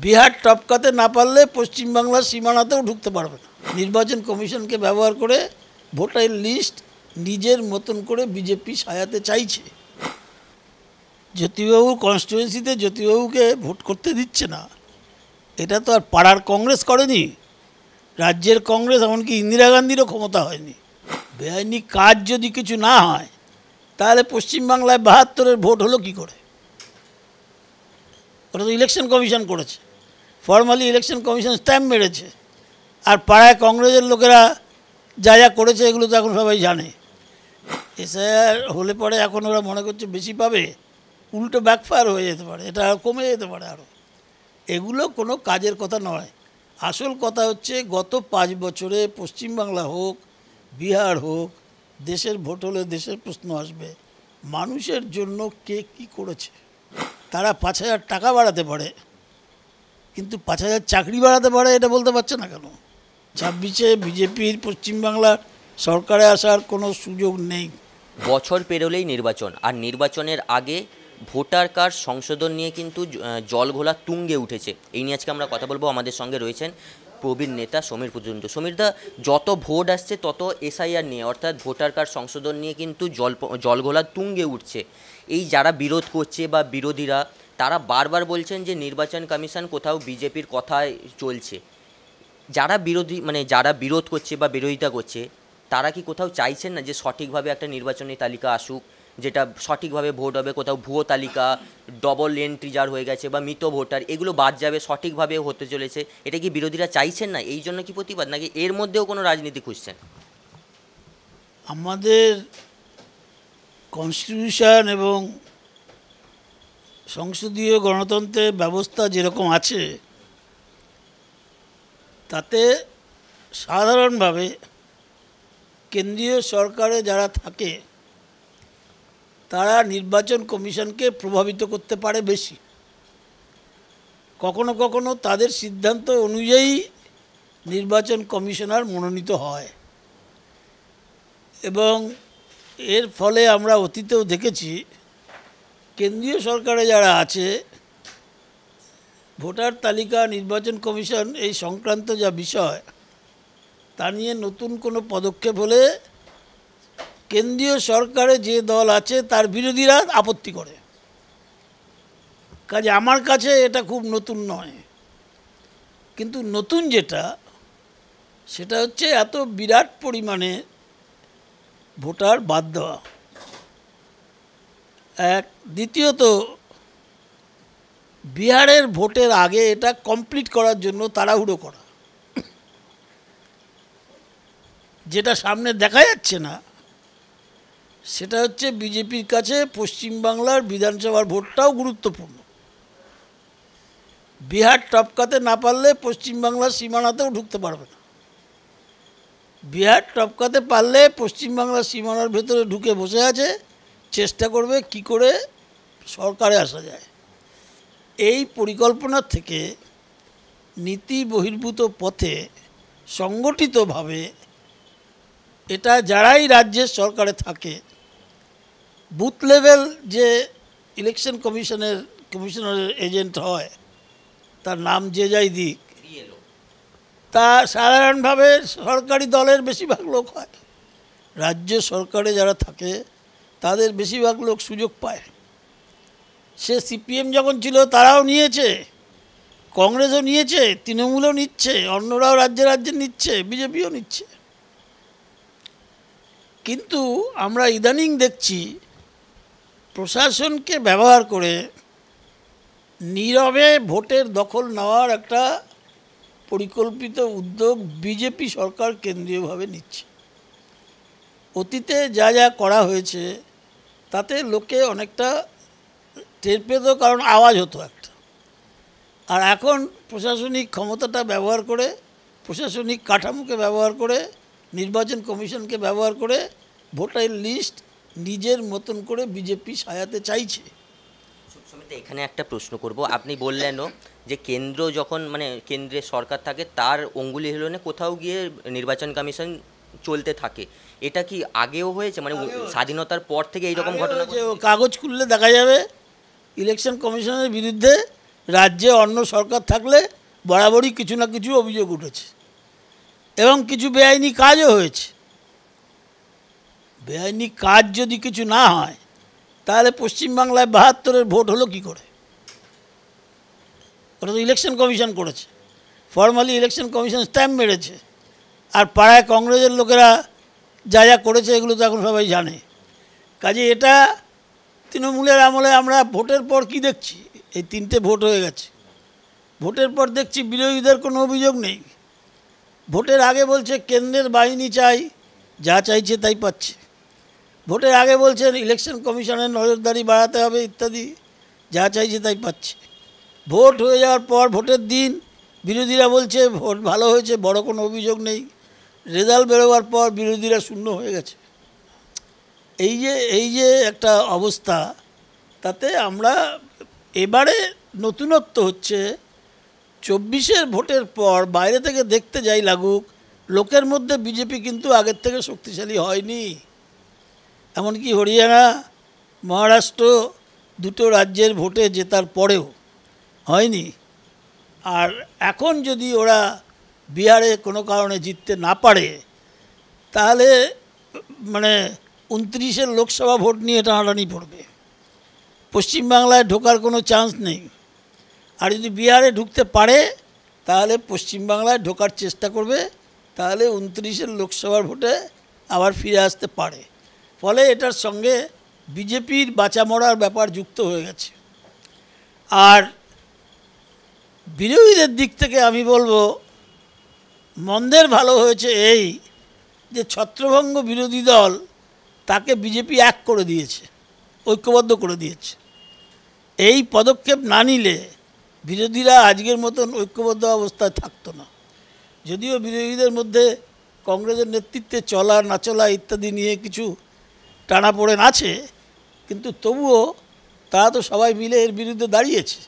বিহার টপকাতে না পারলে পশ্চিমবাংলার সীমানাতেও ঢুকতে পারবে না। নির্বাচন কমিশনকে ব্যবহার করে ভোটার লিস্ট নিজের মতন করে বিজেপি সাজাতে চাইছে। জ্যোতিবাবু কনস্টিটুয়েন্সিতে জ্যোতিবাবুকে ভোট করতে দিচ্ছে না, এটা তো আর পাড়ার কংগ্রেস করেনি, রাজ্যের কংগ্রেস, এমনকি ইন্দিরা গান্ধীরও ক্ষমতা হয়নি। বেআইনি কাজ যদি কিছু না হয় তাহলে পশ্চিমবাংলায় ৭২-এর ভোট হলো কি করে? ওটা তো ইলেকশন কমিশন করেছে, ফর্মালি ইলেকশন কমিশন স্ট্যাম্প মেরেছে, আর পাড়ায় কংগ্রেসের লোকেরা যা যা করেছে এগুলো তো এখন সবাই জানে। এসআইআর হলে পরে এখন ওরা মনে করছে বেশি পাবে, উল্টো ব্যাকফায়ার হয়ে যেতে পারে, এটা কমে যেতে পারে আরও। এগুলো কোনো কাজের কথা নয়। আসল কথা হচ্ছে গত ৫ বছরে পশ্চিমবাংলা হোক, বিহার হোক, দেশের ভোট হলে দেশের প্রশ্ন আসবে, মানুষের জন্য কে কী করেছে। তারা ৫,০০০ টাকা বাড়াতে পারে, কিন্তু ৫,০০০ চাকরি বাড়াতে পারে এটা বলতে পারছে না কেন? ২৬-এ বিজেপির পশ্চিমবাংলার সরকারে আসার কোনো সুযোগ নেই। বছর পেরোলেই নির্বাচন, আর নির্বাচনের আগে ভোটার কার্ড সংশোধন নিয়ে কিন্তু জলঘোলা তুঙ্গে উঠেছে। এই নিয়ে আজকে আমরা কথা বলবো। আমাদের সঙ্গে রয়েছেন প্রবীণ নেতা সমীর পর্যন্ত। সমীরদা, যত ভোট আসছে তত এসআইআর নিয়ে অর্থাৎ ভোটার কার্ড সংশোধন নিয়ে কিন্তু জলঘোলা তুঙ্গে উঠছে। এই যারা বিরোধ করছে বা বিরোধীরা, তারা বারবার বলছেন যে নির্বাচন কমিশন কোথাও বিজেপির কথায় চলছে। যারা যারা বিরোধ করছে বা বিরোধিতা করছে, তারা কি কোথাও চাইছেন না যে সঠিকভাবে একটা নির্বাচনী তালিকা আসুক, যেটা সঠিকভাবে ভোট হবে? কোথাও ভুয়ো তালিকা, ডবল এন্ট্রি যার হয়ে গেছে বা মৃত ভোটার, এগুলো বাদ যাবে, সঠিকভাবে হতে চলেছে। এটা কি বিরোধীরা চাইছেন না? এই জন্য কি প্রতিবাদ, নাকি এর মধ্যেও কোনো রাজনীতি খুঁজছেন? আমাদের কনস্টিটিউশন এবং সংসদীয় গণতন্ত্রের ব্যবস্থা যেরকম আছে, তাতে সাধারণভাবে কেন্দ্রীয় সরকারে যারা থাকে তারা নির্বাচন কমিশনকে প্রভাবিত করতে পারে বেশি। কখনো কখনো তাদের সিদ্ধান্ত অনুযায়ী নির্বাচন কমিশনার মনোনীত হয়, এবং এর ফলে আমরা অতীতেও দেখেছি কেন্দ্রীয় সরকারে যারা আছে, ভোটার তালিকা, নির্বাচন কমিশন এই সংক্রান্ত যা বিষয়, তা নিয়ে নতুন কোনো পদক্ষেপ হলে কেন্দ্রীয় সরকারে যে দল আছে তার বিরোধীরা আপত্তি করে। কাজে আমার কাছে এটা খুব নতুন নয়, কিন্তু নতুন যেটা, সেটা হচ্ছে এত বিরাট পরিমাণে ভোটার বাদ দেওয়া এক। দ্বিতীয়ত, বিহারের ভোটের আগে এটা কমপ্লিট করার জন্য তাড়াহুড়ো করা, যেটা সামনে দেখা যাচ্ছে না, সেটা হচ্ছে বিজেপির কাছে পশ্চিমবাংলার বিধানসভার ভোটটাও গুরুত্বপূর্ণ। বিহার টপকাতে না পারলে পশ্চিমবাংলার সীমানাতেও ঢুকতে পারবে না। বিহার টপকাতে পারলে পশ্চিমবাংলার সীমানার ভেতরে ঢুকে বসে আছে, চেষ্টা করবে কি করে সরকারে আসা যায়। এই পরিকল্পনা থেকে নীতি বহির্ভূত পথে সংগঠিতভাবে এটা যারাই রাজ্যের সরকারে থাকে, বুথ লেভেল যে ইলেকশন কমিশনারের এজেন্ট হয়, তার নাম যে যাই দিক, তা সাধারণভাবে সরকারি দলের বেশিরভাগ লোক হয়। রাজ্য সরকারে যারা থাকে তাদের বেশিরভাগ লোক সুযোগ পায়। সে সিপিএম যখন ছিল তারাও নিয়েছে, কংগ্রেসও নিয়েছে, তৃণমূলও নিচ্ছে, অন্যরাও রাজ্যে রাজ্যে নিচ্ছে, বিজেপিও নিচ্ছে। কিন্তু আমরা ইদানিং দেখছি প্রশাসনকে ব্যবহার করে নীরবে ভোটের দখল নেওয়ার একটা পরিকল্পিত উদ্যোগ বিজেপি সরকার কেন্দ্রীয়ভাবে নিচ্ছে। অতীতে যা যা করা হয়েছে তাতে লোকে অনেকটা টের পেত, কারণ আওয়াজ হতো একটা। আর এখন প্রশাসনিক ক্ষমতাটা ব্যবহার করে, প্রশাসনিক কাঠামোকে ব্যবহার করে, নির্বাচন কমিশনকে ব্যবহার করে ভোটার লিস্ট নিজের মতন করে বিজেপি সাজাতে চাইছে। এখানে একটা প্রশ্ন করব। আপনি বললেনও যে কেন্দ্র যখন কেন্দ্রের সরকার থাকে, তার অঙ্গুলি হেলনে কোথাও গিয়ে নির্বাচন কমিশন চলতে থাকে। এটা কি আগেও হয়েছে? স্বাধীনতার পর থেকে এইরকম ঘটনা? কাগজ খুললে দেখা যাবে ইলেকশন কমিশনের বিরুদ্ধে রাজ্যে অন্য সরকার থাকলে বরাবরই কিছু না কিছু অভিযোগ উঠেছে এবং কিছু বেআইনি কাজও হয়েছে। বেআইনি কাজ যদি কিছু না হয় তাহলে পশ্চিমবাংলায় ৭২-এর ভোট হলো কী করে? ওটা তো ইলেকশন কমিশন করেছে, ফর্মালি ইলেকশন কমিশন স্ট্যাম্প মেরেছে। আর পাড়ায় কংগ্রেসের লোকেরা যা যা করেছে এগুলো তো এখন সবাই জানে। কাজে এটা তৃণমূলের আমলে আমরা ভোটের পর কি দেখছি, এই 3টে ভোট হয়ে গেছে, ভোটের পর দেখছি বিরোধীদের কোনো অভিযোগ নেই। ভোটের আগে বলছে কেন্দ্রের বাহিনী চাই, যা চাইছে তাই পাচ্ছে। ভোটের আগে বলছেন ইলেকশন কমিশনের নজরদারি বাড়াতে হবে ইত্যাদি, যা চাইছে তাই পাচ্ছে। ভোট হয়ে যাওয়ার পর ভোটের দিন বিরোধীরা বলছে ভোট ভালো হয়েছে, বড় কোনো অভিযোগ নেই। রেজাল্ট বেরোবার পর বিরোধীরা শূন্য হয়ে গেছে। এই যে একটা অবস্থা, তাতে আমরা এবারে নতুনত্ব হচ্ছে 24-এর ভোটের পর বাইরে থেকে দেখতে যাই লাগুক, লোকের মধ্যে বিজেপি কিন্তু আগের থেকে শক্তিশালী হয়নি। এমনকি হরিয়ানা, মহারাষ্ট্র দুটো রাজ্যের ভোটে জেতার পরেও হয়নি। আর এখন যদি ওরা বিহারে কোনো কারণে জিততে না পারে তাহলে মানে 29-এর লোকসভা ভোট নিয়ে টানাটানি পড়বে। পশ্চিমবাংলায় ঢোকার কোনো চান্স নেই। আর যদি বিহারে ঢুকতে পারে তাহলে পশ্চিমবাংলায় ঢোকার চেষ্টা করবে, তাহলে 29-এর লোকসভার ভোটে আবার ফিরে আসতে পারে। ফলে এটার সঙ্গে বিজেপির বাঁচা মরার ব্যাপার যুক্ত হয়ে গেছে। আর বিরোধীদের দিক থেকে আমি বলবো মন্দের ভালো হয়েছে এই যে ছত্রভঙ্গ বিরোধী দল তাকে বিজেপি এক করে দিয়েছে, ঐক্যবদ্ধ করে দিয়েছে। এই পদক্ষেপ না নিলে বিরোধীরা আজকের মতন ঐক্যবদ্ধ অবস্থায় থাকতো না। যদিও বিরোধীদের মধ্যে কংগ্রেসের নেতৃত্বে চলা না চলা ইত্যাদি নিয়ে কিছু টানাপোড়েন আছে, কিন্তু তবুও তারা তো সবাই মিলে এর বিরুদ্ধে দাঁড়িয়েছে।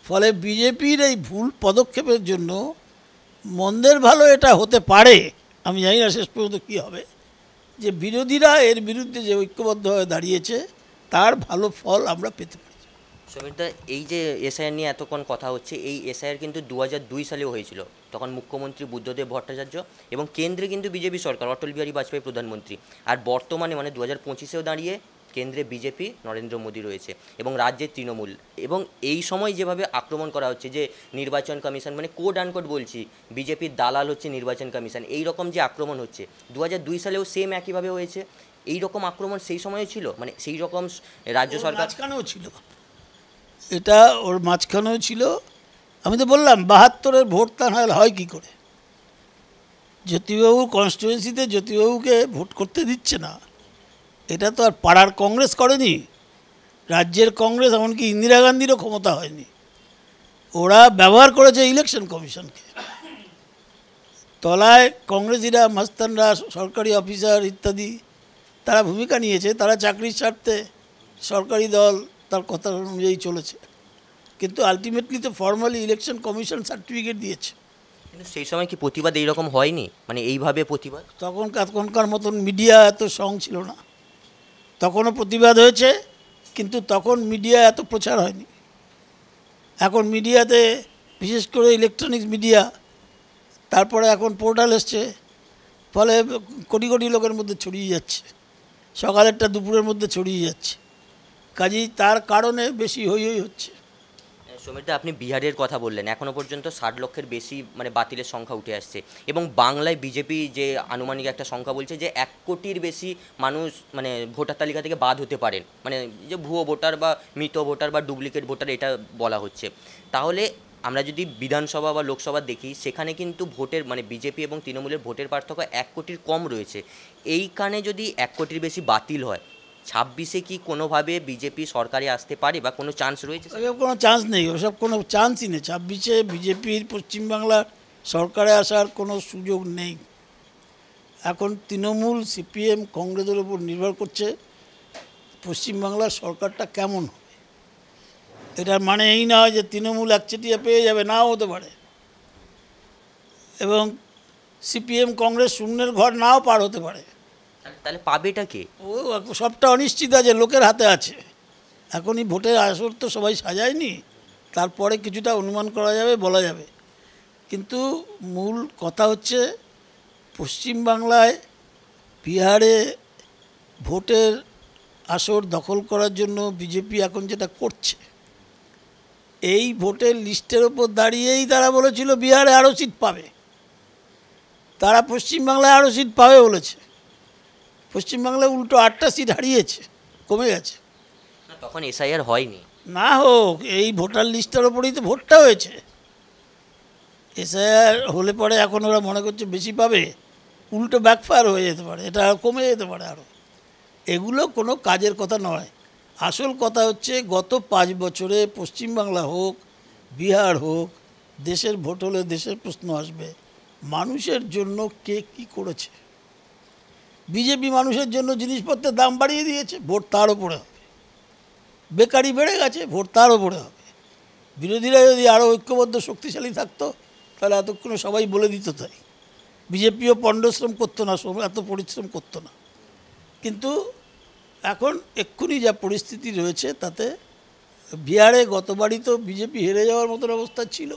ফলে বিজেপির এই ভুল পদক্ষেপের জন্য মন্দের ভালো এটা হতে পারে, আমি জানি না শেষ পর্যন্ত কী হবে, যে বিরোধীরা এর বিরুদ্ধে যে ঐক্যবদ্ধভাবে দাঁড়িয়েছে তার ভালো ফল আমরা পেতে পারি। সমীরদা, এই যে এসআইআর নিয়ে এতক্ষণ কথা হচ্ছে, এই এসআইআর কিন্তু 2002 সালেও হয়েছিল। তখন মুখ্যমন্ত্রী বুদ্ধদেব ভট্টাচার্য এবং কেন্দ্রে কিন্তু বিজেপি সরকার, অটল বিহারী বাজপেয়ী প্রধানমন্ত্রী। আর বর্তমানে মানে 2025-এও দাঁড়িয়ে কেন্দ্রে বিজেপি, নরেন্দ্র মোদী রয়েছে এবং রাজ্যের তৃণমূল। এবং এই সময় যেভাবে আক্রমণ করা হচ্ছে যে নির্বাচন কমিশন, মানে কোড আনকোড বলছি, বিজেপির দালাল হচ্ছে নির্বাচন কমিশন, এই রকম যে আক্রমণ হচ্ছে 2002 সালেও সেম একইভাবে হয়েছে। এই রকম আক্রমণ সেই সময়ও ছিল, মানে সেই রকম রাজ্য সরকার মাঝখানেও ছিল, এটা ওর মাঝখানেও ছিল। আমি তো বললাম ৭২-এর ভোট তা হয় কী করে? জ্যোতিবাবু কনস্টিটুয়েন্সিতে জ্যোতিবাবুকে ভোট করতে দিচ্ছে না, এটা তো আর পাড়ার কংগ্রেস করেনি, রাজ্যের কংগ্রেস, এমনকি ইন্দিরা গান্ধীরও ক্ষমতা হয়নি। ওরা ব্যবহার করেছে ইলেকশন কমিশনকে। তলায় কংগ্রেসিরা, মাস্তানরা, সরকারি অফিসার ইত্যাদি তারা ভূমিকা নিয়েছে, তারা চাকরির স্বার্থে সরকারি দল তার কথা অনুযায়ী চলেছে, কিন্তু আলটিমেটলি তো ফর্মালি ইলেকশন কমিশন সার্টিফিকেট দিয়েছে। কিন্তু সেই সময় কি প্রতিবাদ এইরকম হয়নি, মানে এইভাবে প্রতিবাদ? তখনকার মতন মিডিয়া এত স্ট্রং ছিল না। তখনও প্রতিবাদ হয়েছে, কিন্তু তখন মিডিয়া এত প্রচার হয়নি। এখন মিডিয়াতে, বিশেষ করে ইলেকট্রনিক্স মিডিয়া, তারপরে এখন পোর্টাল এসছে, ফলে কোটি কোটি লোকের মধ্যে ছড়িয়ে যাচ্ছে, সকালেরটা দুপুরের মধ্যে ছড়িয়ে যাচ্ছে। কাজেই তার কারণে বেশি হই হচ্ছে। সমীরদা, আপনি বিহারের কথা বললেন, এখনও পর্যন্ত 60 লক্ষের বেশি মানে বাতিলের সংখ্যা উঠে আসছে এবং বাংলায় বিজেপি যে আনুমানিক একটা সংখ্যা বলছে যে 1 কোটির বেশি মানুষ মানে ভোটার তালিকা থেকে বাদ হতে পারেন, মানে যে ভুয়ো ভোটার বা মৃত ভোটার বা ডুপ্লিকেট ভোটার, এটা বলা হচ্ছে। তাহলে আমরা যদি বিধানসভা বা লোকসভা দেখি, সেখানে কিন্তু ভোটের মানে বিজেপি এবং তৃণমূলের ভোটের পার্থক্য 1 কোটির কম রয়েছে। এইখানে যদি 1 কোটির বেশি বাতিল হয়, 26-এ কি কোনোভাবে বিজেপি সরকারে আসতে পারে বা কোনো চান্স রয়েছে? কোনো চান্স নেই, ওসব কোনো চান্সই নেই। 26-এ বিজেপির পশ্চিমবাংলার সরকারে আসার কোনো সুযোগ নেই। এখন তৃণমূল, সিপিএম, কংগ্রেসের উপর নির্ভর করছে পশ্চিমবাংলার সরকারটা কেমন হবে। এটার মানে এই না হয় যে তৃণমূল একচেটিয়া পেয়ে যাবে, নাও হতে পারে, এবং সিপিএম কংগ্রেস শূন্যের ঘর নাও পার হতে পারে। তাহলে পাবেটা কে? ও সবটা অনিশ্চিত আছে, লোকের হাতে আছে। এখনই ভোটের আসর তো সবাই সাজায়নি, তারপরে কিছুটা অনুমান করা যাবে, বলা যাবে। কিন্তু মূল কথা হচ্ছে পশ্চিমবাংলায়, বিহারে ভোটের আসর দখল করার জন্য বিজেপি এখন যেটা করছে, এই ভোটের লিস্টের ওপর দাঁড়িয়েই তারা বলেছিল বিহারে আরও সিট পাবে, তারা পশ্চিমবাংলায় আরও সিট পাবে বলেছে। পশ্চিমবাংলায় উল্টো 8টা সিট হারিয়েছে, কমে গেছে। তখন এসআইআর হয়নি। না হোক, এই ভোটার লিস্টের ওপরেই তো ভোটটা হয়েছে। এসআইআর হলে পরে এখন ওরা মনে করছে বেশি পাবে, উল্টো ব্যাকফায়ার হয়ে যেতে পারে, এটা কমে যেতে পারে আরও। এগুলো কোনো কাজের কথা নয়। আসল কথা হচ্ছে গত 5 বছরে পশ্চিমবাংলা হোক, বিহার হোক, দেশের ভোট হলে দেশের প্রশ্ন আসবে, মানুষের জন্য কে কী করেছে। বিজেপি মানুষের জন্য জিনিসপত্রের দাম বাড়িয়ে দিয়েছে, ভোট তার ওপরে হবে। বেকারি বেড়ে গেছে, ভোট তার ওপরে হবে। বিরোধীরা যদি আরও ঐক্যবদ্ধ শক্তিশালী থাকতো তাহলে এতক্ষণে সবাই বলে দিত তাই। বিজেপিও পণ্ডশ্রম করতো না, এত পরিশ্রম করতো না। কিন্তু এখন এক্ষুনি যা পরিস্থিতি রয়েছে তাতে বিহারে গতবারই তো বিজেপি হেরে যাওয়ার মতন অবস্থা ছিল।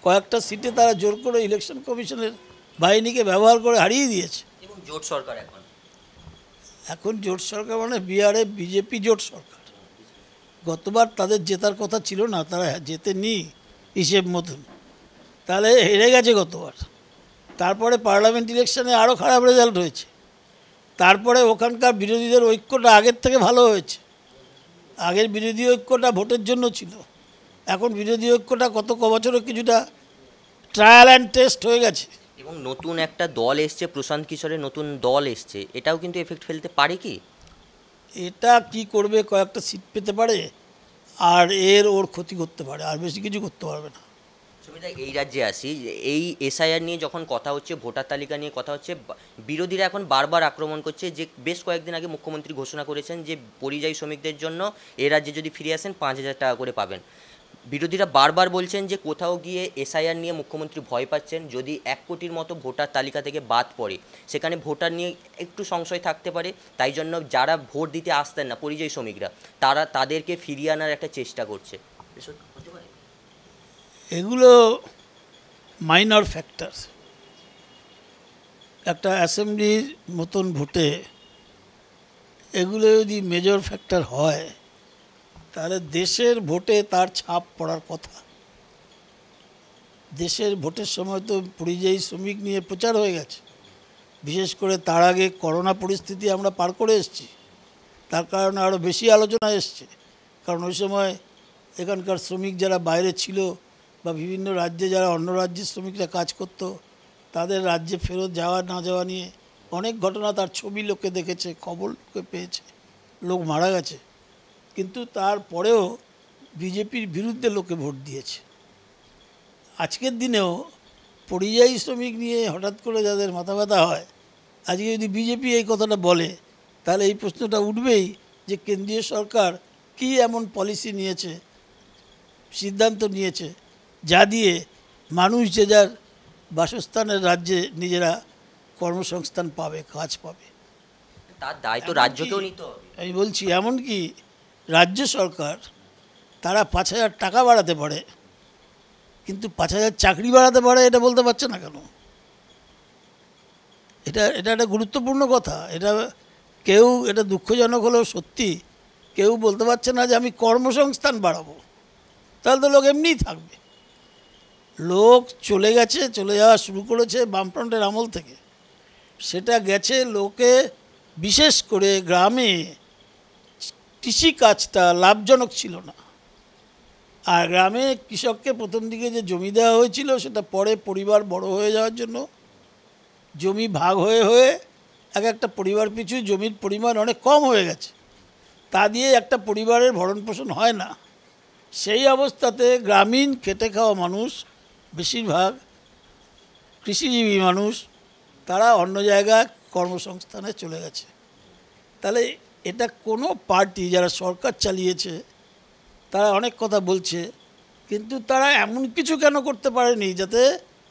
কয়েকটা সিটে তারা জোর করে ইলেকশন কমিশনের বাহিনীকে ব্যবহার করে হারিয়ে দিয়েছে। এবং জোট সরকার এখন জোট সরকার মানে বিহারে বিজেপি জোট সরকার। গতবার তাদের জেতার কথা ছিল না, তারা জেতেনি হিসেব মতন, তাহলে হেরে গেছে গতবার। তারপরে পার্লামেন্ট ইলেকশনে আরও খারাপ রেজাল্ট হয়েছে। তারপরে ওখানকার বিরোধীদের ঐক্যটা আগের থেকে ভালো হয়েছে। আগের বিরোধী ঐক্যটা ভোটের জন্য ছিল, এখন বিরোধী ঐক্যটা গত বছরে কিছুটা ট্রায়াল অ্যান্ড টেস্ট হয়ে গেছে। এবং নতুন একটা দল এসছে, প্রশান্ত কিশোরের নতুন দল এসছে, এটাও কিন্তু এফেক্ট ফেলতে পারে কি? এটা কি করবে, কয়েকটা সিট পেতে পারে আর ওর ক্ষতি করতে পারে, আর বেশি কিছু করতে পারবে না। সুমিতা, এই রাজ্যে আসি, এই এসআইআর নিয়ে যখন কথা হচ্ছে, ভোটার তালিকা নিয়ে কথা হচ্ছে, বিরোধীরা এখন বারবার আক্রমণ করছে যে বেশ কয়েকদিন আগে মুখ্যমন্ত্রী ঘোষণা করেছেন যে পরিযায়ী শ্রমিকদের জন্য এ রাজ্যে যদি ফিরে আসেন 5,000 টাকা করে পাবেন। বিরোধীরা বারবার বলছেন যে কোথাও গিয়ে এসআইআর নিয়ে মুখ্যমন্ত্রী ভয় পাচ্ছেন, যদি 1 কোটির মতো ভোটার তালিকা থেকে বাদ পড়ে সেখানে ভোটার নিয়ে একটু সংশয় থাকতে পারে, তাই জন্য যারা ভোট দিতে আসতেন না পরিযায়ী শ্রমিকরা, তাদেরকে ফিরিয়ে আনার একটা চেষ্টা করছে। এগুলো মাইনর ফ্যাক্টর। একটা অ্যাসেম্বলির মতন ভোটে এগুলো যদি মেজর ফ্যাক্টর হয় তাহলে দেশের ভোটে তার ছাপ পড়ার কথা। দেশের ভোটের সময় তো পরিযায়ী শ্রমিক নিয়ে প্রচার হয়ে গেছে, বিশেষ করে তার আগে করোনা পরিস্থিতি আমরা পার করে এসেছি, তার কারণে আরও বেশি আলোচনা এসছে। কারণ ওই সময় এখানকার শ্রমিক যারা বাইরে ছিল বা বিভিন্ন রাজ্যে যারা অন্য রাজ্যের শ্রমিকরা কাজ করত, তাদের রাজ্যে ফেরত যাওয়া না যাওয়া নিয়ে অনেক ঘটনা, তার ছবি লোকে দেখেছে, খবর লোকে পেয়েছে, লোক মারা গেছে। কিন্তু তারপরেও বিজেপির বিরুদ্ধে লোকে ভোট দিয়েছে। আজকের দিনেও পরিযায়ী শ্রমিক নিয়ে হঠাৎ করে যাদের মাথা ব্যথা হয়, আজকে যদি বিজেপি এই কথাটা বলে তাহলে এই প্রশ্নটা উঠবেই যে কেন্দ্রীয় সরকার কী এমন পলিসি নিয়েছে, সিদ্ধান্ত নিয়েছে যা দিয়ে মানুষ যে যার বাসস্থানের রাজ্যে নিজেরা কর্মসংস্থান পাবে, কাজ পাবে। তার দায়িত্ব রাজ্যকেও নিতে হবে। আমি বলছি এমনকি রাজ্য সরকার তারা 5,000 টাকা বাড়াতে পারে, কিন্তু 5,000 চাকরি বাড়াতে পারে এটা বলতে পারছে না কেন? এটা একটা গুরুত্বপূর্ণ কথা। এটা দুঃখজনক হলেও সত্যি, কেউ বলতে পারছে না যে আমি কর্মসংস্থান বাড়াবো। তাহলে তো লোক এমনিই থাকবে। লোক চলে গেছে, চলে যাওয়া শুরু করেছে বামফ্রন্টের আমল থেকে। সেটা গেছে লোকে, বিশেষ করে গ্রামে কৃষিকাজটা লাভজনক ছিল না। আর গ্রামে কৃষককে প্রথম দিকে যে জমি দেওয়া হয়েছিল সেটা পরে পরিবার বড় হয়ে যাওয়ার জন্য জমি ভাগ হয়ে হয়ে একটা পরিবার পিছু জমির পরিমাণ অনেক কম হয়ে গেছে। তা দিয়ে একটা পরিবারের ভরণ পোষণ হয় না। সেই অবস্থাতে গ্রামীণ খেটে খাওয়া মানুষ, বেশিরভাগ কৃষিজীবী মানুষ, তারা অন্য জায়গায় কর্মসংস্থানে চলে গেছে। তাহলে এটা কোনো পার্টি যারা সরকার চালিয়েছে তারা অনেক কথা বলছে, কিন্তু তারা এমন কিছু কেন করতে পারেনি যাতে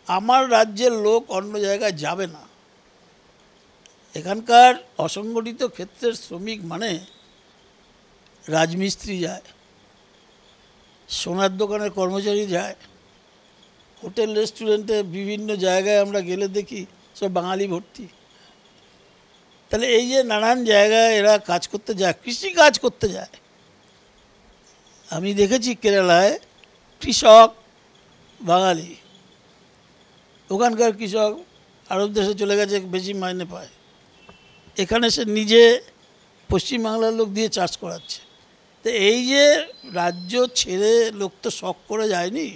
আমার রাজ্যের লোক অন্য জায়গায় যাবে না। এখানকার অসংগঠিত ক্ষেত্রের শ্রমিক মানে রাজমিস্ত্রি যায়, সোনার দোকানের কর্মচারী যায়, হোটেল রেস্টুরেন্টে বিভিন্ন জায়গায় আমরা গেলে দেখি সব বাঙালি ভর্তি। তাহলে এই যে নানান জায়গায় এরা কাজ করতে যায়, কৃষি কাজ করতে যায়। আমি দেখেছি কেরালায় কৃষক বাঙালি, ওখানকার কৃষক আরব দেশে চলে গেছে, বেশি মাইনে পায়। এখানে সে নিজে পশ্চিমবাংলার লোক দিয়ে চাষ করাচ্ছে। তো এই যে রাজ্য ছেড়ে লোক তো শখ করে যায়নি,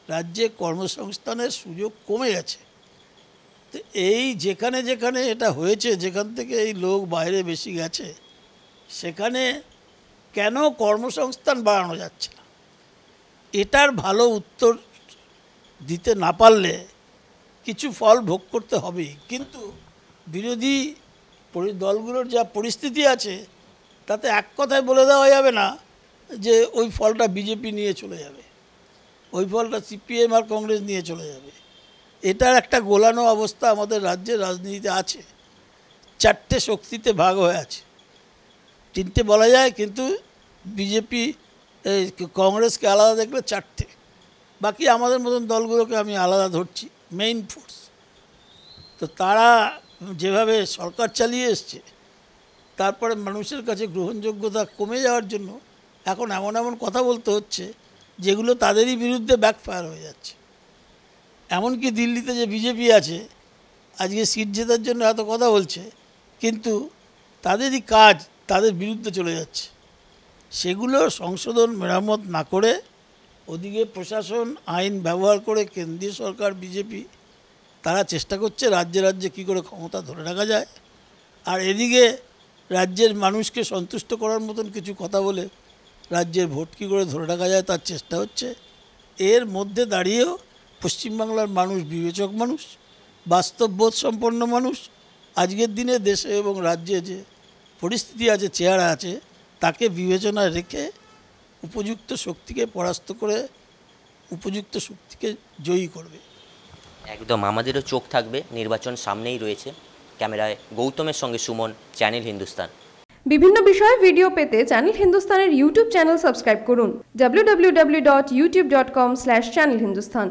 রাজ্যে কর্মসংস্থানের সুযোগ কমে গেছে। তো এই যেখানে যেখানে এটা হয়েছে, যেখান থেকে এই লোক বাইরে বেশি গেছে, সেখানে কেন কর্মসংস্থান বাড়ানো যাচ্ছে না, এটার ভালো উত্তর দিতে না পারলে কিছু ফল ভোগ করতে হবেই। কিন্তু বিরোধী দলগুলোর যা পরিস্থিতি আছে, তাতে এক কথায় বলে দেওয়া যাবে না যে ওই ফলটা বিজেপি নিয়ে চলে যাবে, ওই ফলটা সিপিএম আর কংগ্রেস নিয়ে চলে যাবে। এটার একটা গোলানো অবস্থা আমাদের রাজ্যের রাজনীতিতে আছে। চারটে শক্তিতে ভাগ হয়ে আছে, তিনটে বলা যায়, কিন্তু বিজেপি কংগ্রেসকে আলাদা দেখলে চারটে, বাকি আমাদের মতন দলগুলোকে আমি আলাদা ধরছি, মেইন ফোর্স। তো তারা যেভাবে সরকার চালিয়ে এসছে, তারপরে মানুষের কাছে গ্রহণযোগ্যতা কমে যাওয়ার জন্য এখন এমন এমন কথা বলতে হচ্ছে যেগুলো তাদেরই বিরুদ্ধে ব্যাকফায়ার হয়ে যাচ্ছে। এমনকি দিল্লিতে যে বিজেপি আছে, আজকে সিট জেতার জন্য এত কথা বলছে, কিন্তু তাদেরই কাজ তাদের বিরুদ্ধে চলে যাচ্ছে। সেগুলো সংশোধন মেরামত না করে ওদিকে প্রশাসন আইন ব্যবহার করে কেন্দ্রীয় সরকার বিজেপি তারা চেষ্টা করছে রাজ্যে রাজ্যে কী করে ক্ষমতা ধরে রাখা যায়, আর এদিকে রাজ্যের মানুষকে সন্তুষ্ট করার মতন কিছু কথা বলে রাজ্যের ভোট কী করে ধরে রাখা যায় তার চেষ্টা হচ্ছে। এর মধ্যে দাঁড়িয়েও পশ্চিমবাংলার মানুষ বিবেচক মানুষ, বাস্তববোধ সম্পন্ন মানুষ। আজকের দিনে দেশে এবং রাজ্যে যে পরিস্থিতি আছে, চেহারা আছে, তাকে বিবেচনায় রেখে উপযুক্ত শক্তিকে পরাস্ত করে উপযুক্ত শক্তিকে জয়ী করবে। একদম, আমাদেরও চোখ থাকবে, নির্বাচন সামনেই রয়েছে। ক্যামেরায় গৌতমের সঙ্গে সুমন, চ্যানেল হিন্দুস্তান। বিভিন্ন বিষয়ে ভিডিও পেতে চ্যানেল হিন্দুস্তানের ইউটিউব চ্যানেল সাবস্ক্রাইব করুন www.youtube.com/channelhindustan।